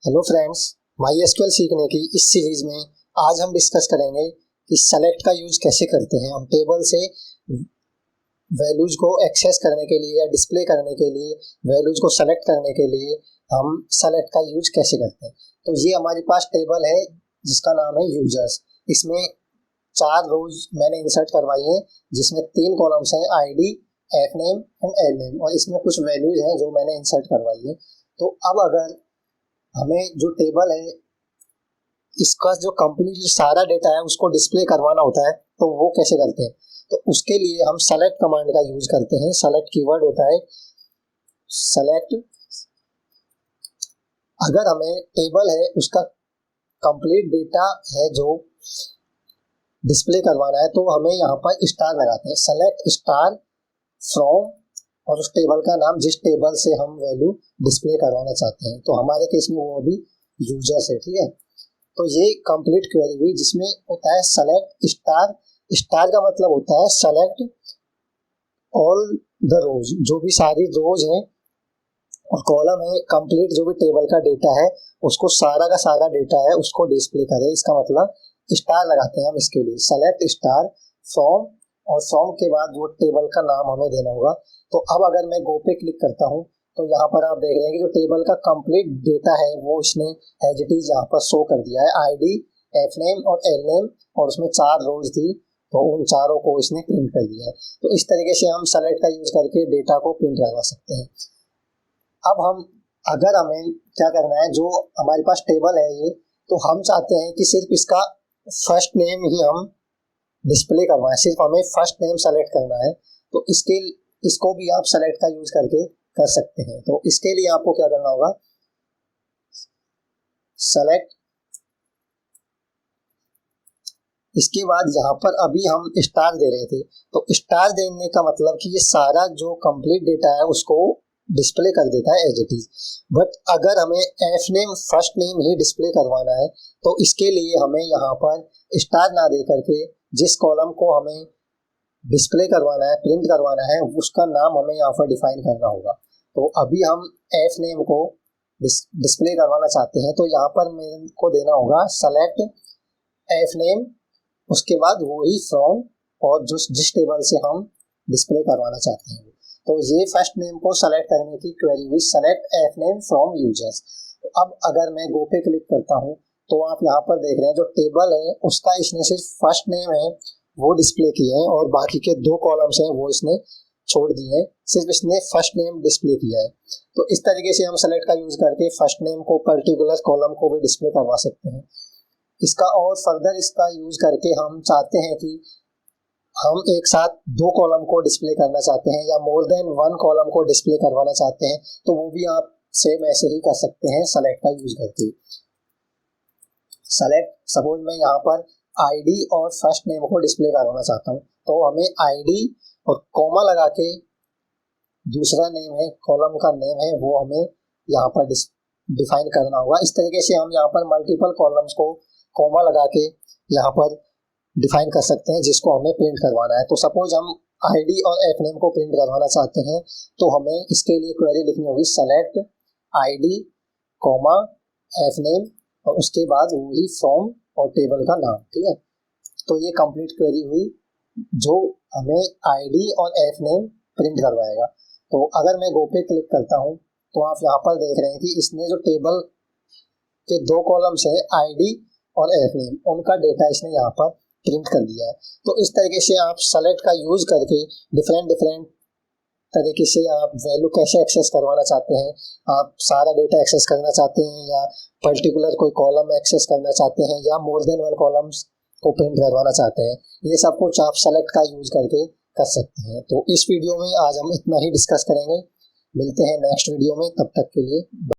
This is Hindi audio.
हेलो फ्रेंड्स, MySQL सीखने की इस सीरीज में आज हम डिस्कस करेंगे कि सेलेक्ट का यूज कैसे करते हैं। हम टेबल से वैल्यूज को एक्सेस करने के लिए या डिस्प्ले करने के लिए, वैल्यूज को सेलेक्ट करने के लिए हम सेलेक्ट का यूज कैसे करते हैं। तो ये हमारे पास टेबल है जिसका नाम है यूजर्स। इसमें 4 रोज मैंने इंसर्ट करवाई है जिसमें 3 कॉलम्स हैं, ID, F name and L name, और इसमें कुछ वैल्यूज हैं जो मैंने इंसर्ट करवाई है। तो अब अगर हमें जो टेबल है इसका जो कंप्लीट सारा डेटा है उसको डिस्प्ले करवाना होता है, तो वो कैसे करते हैं। तो उसके लिए हम सेलेक्ट कमांड का यूज करते हैं। सेलेक्ट कीवर्ड होता है सेलेक्ट। अगर हमें टेबल है उसका कंप्लीट डेटा है जो डिस्प्ले करवाना है तो हमें यहाँ पर स्टार लगाते हैं। सेलेक्ट स्टार फ्रॉम और उस टेबल का नाम जिस टेबल से हम वैल्यू डिस्प्ले करवाना चाहते हैं। तो हमारे केस में वो अभी यूजर्स है, ठीक है। तो ये कंप्लीट क्वेरी हुई जिसमें होता है सेलेक्ट स्टार। स्टार का मतलब होता है सेलेक्ट ऑल द रोज, जो भी सारी रोज हैं, और कॉलम है कंप्लीट जो भी टेबल का डेटा है उसको सारा का सारा डेटा है उसको डिस्प्ले करे। इसका मतलब स्टार लगाते हैं हम इसके लिए। सेलेक्ट स्टार फ्रॉम, और फ्रॉम के बाद वो टेबल का नाम हमें देना होगा। तो अब अगर मैं गो पे क्लिक करता हूँ तो यहाँ पर आप देख रहे हैं कि जो टेबल का कंप्लीट डेटा है वो इसने एज इट इज यहाँ पर शो कर दिया है। आईडी, एफ नेम और एल नेम, और उसमें 4 रोज थी तो उन चारों को इसने प्रिंट कर दिया है। तो इस तरीके से हम सेलेक्ट का यूज करके डेटा को प्रिंट करवा सकते हैं। अब अगर हमें क्या करना है, जो हमारे पास टेबल है ये, तो हम चाहते हैं कि सिर्फ इसका फर्स्ट नेम ही हम डिस्प्ले करवाएं, सिर्फ हमें फर्स्ट नेम सेलेक्ट करना है। तो इसको भी आप सेलेक्ट का यूज करके कर सकते हैं। तो इसके लिए आपको क्या करना होगा, सेलेक्ट, इसके बाद यहाँ पर अभी हम स्टार दे रहे थे, तो स्टार देने का मतलब कि ये सारा जो कंप्लीट डेटा है उसको डिस्प्ले कर देता है एज इट इज। बट अगर हमें एफ नेम फर्स्ट नेम ही डिस्प्ले करवाना है तो इसके लिए हमें यहाँ पर स्टार ना दे करके जिस कॉलम को हमें डिस्प्ले करवाना है, प्रिंट करवाना है, उसका नाम हमें यहाँ पर डिफाइन करना होगा। तो अभी हम एफ नेम को डिस्प्ले करवाना चाहते हैं, तो यहाँ पर मेरे को देना होगा सेलेक्ट एफ नेम, उसके बाद वही फ्रॉम, और जिस टेबल से हम डिस्प्ले करवाना चाहते हैं। तो ये फर्स्ट नेम को सेलेक्ट करने की क्वेरी हुई, select F name from users. अब अगर मैं गो पे क्लिक करता हूँ तो आप यहाँ पर देख रहे हैं जो टेबल है उसका इसने सिर्फ फर्स्ट नेम है वो डिस्प्ले किए हैं, और बाकी के 2 कॉलम्स हैं वो इसने छोड़ दिए हैं, सिर्फ इसने फर्स्ट नेम डिस्प्ले किया है। तो इस तरीके से हम सेलेक्ट का यूज करके फर्स्ट नेम को पर्टिकुलर कॉलम को भी डिस्प्ले करवा सकते हैं। इसका और फर्दर इसका यूज करके हम चाहते हैं कि हम एक साथ 2 कॉलम को डिस्प्ले करना चाहते हैं या मोर देन 1 कॉलम को डिस्प्ले करवाना चाहते हैं, तो वो भी आप सेम ऐसे ही कर सकते हैं सेलेक्ट का यूज करके। सेलेक्ट, सपोज मैं यहाँ पर आईडी और फर्स्ट नेम को डिस्प्ले करवाना चाहता हूँ, तो हमें आईडी और कॉमा लगा के दूसरा नेम है, कॉलम का नेम है, वो हमें यहाँ पर डिफाइन करना होगा। इस तरीके से हम यहाँ पर मल्टीपल कॉलम्स को कॉमा लगा के यहाँ पर डिफाइन कर सकते हैं जिसको हमें प्रिंट करवाना है। तो सपोज हम आईडी और एफ नेम को प्रिंट करवाना चाहते हैं तो हमें इसके लिए क्वेरी लिखनी होगी select ID comma F name, और उसके बाद वही फ्रॉम और टेबल का नाम, ठीक है। तो ये कंप्लीट क्वेरी हुई जो हमें आईडी और एफ नेम प्रिंट करवाएगा। तो अगर मैं गो पे क्लिक करता हूँ तो आप यहाँ पर देख रहे हैं कि इसने जो टेबल के 2 कॉलम्स है आईडी और एफ नेम, उनका डेटा इसने यहाँ पर प्रिंट कर दिया है। तो इस तरीके से आप सेलेक्ट का यूज करके डिफरेंट तरीके से आप वैल्यू कैसे एक्सेस करवाना चाहते हैं, आप सारा डेटा एक्सेस करना चाहते हैं या पर्टिकुलर कोई कॉलम एक्सेस करना चाहते हैं या मोर देन 1 कॉलम्स को प्रिंट करवाना चाहते हैं, ये सब कुछ आप सेलेक्ट का यूज करके कर सकते हैं। तो इस वीडियो में आज हम इतना ही डिस्कस करेंगे। मिलते हैं नेक्स्ट वीडियो में, तब तक के लिए।